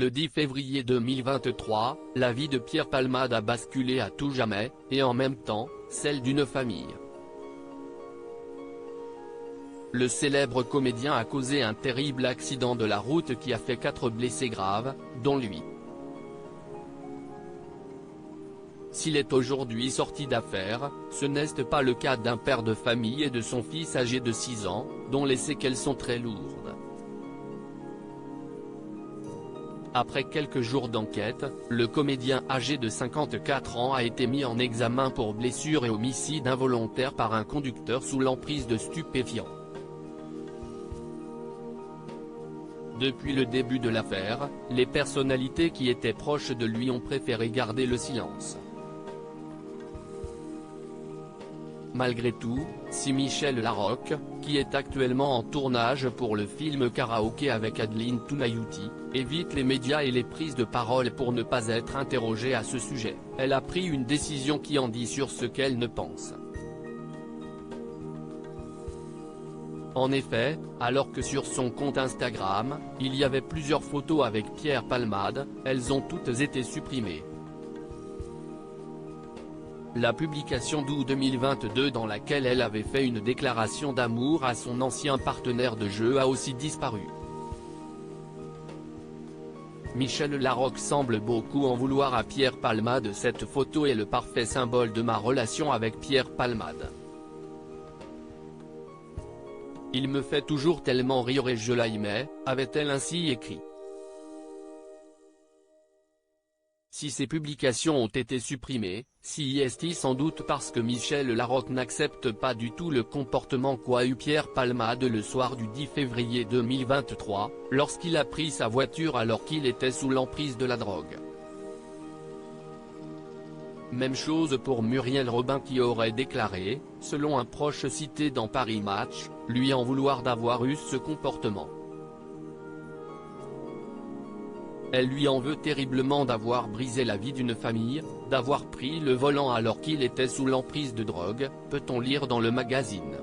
Le 10 février 2023, la vie de Pierre Palmade a basculé à tout jamais, et en même temps, celle d'une famille. Le célèbre comédien a causé un terrible accident de la route qui a fait 4 blessés graves, dont lui. S'il est aujourd'hui sorti d'affaire, ce n'est pas le cas d'un père de famille et de son fils âgé de 6 ans, dont les séquelles sont très lourdes. Après quelques jours d'enquête, le comédien âgé de 54 ans a été mis en examen pour blessure et homicide involontaire par un conducteur sous l'emprise de stupéfiants. Depuis le début de l'affaire, les personnalités qui étaient proches de lui ont préféré garder le silence. Malgré tout, si Michel Larocque, qui est actuellement en tournage pour le film Karaoké avec Adeline Tounayouti, évite les médias et les prises de parole pour ne pas être interrogée à ce sujet, elle a pris une décision qui en dit sur ce qu'elle ne pense. En effet, alors que sur son compte Instagram, il y avait plusieurs photos avec Pierre Palmade, elles ont toutes été supprimées. La publication d'août 2022 dans laquelle elle avait fait une déclaration d'amour à son ancien partenaire de jeu a aussi disparu. Michel Larocque semble beaucoup en vouloir à Pierre Palmade. Cette photo est le parfait symbole de ma relation avec Pierre Palmade. Il me fait toujours tellement rire et je l'aimais, avait-elle ainsi écrit. Si ces publications ont été supprimées, si est sans doute parce que Michel Larocque n'accepte pas du tout le comportement qu'a eu Pierre Palmade le soir du 10 février 2023, lorsqu'il a pris sa voiture alors qu'il était sous l'emprise de la drogue. Même chose pour Muriel Robin qui aurait déclaré, selon un proche cité dans Paris Match, lui en vouloir d'avoir eu ce comportement. Elle lui en veut terriblement d'avoir brisé la vie d'une famille, d'avoir pris le volant alors qu'il était sous l'emprise de drogue, peut-on lire dans le magazine.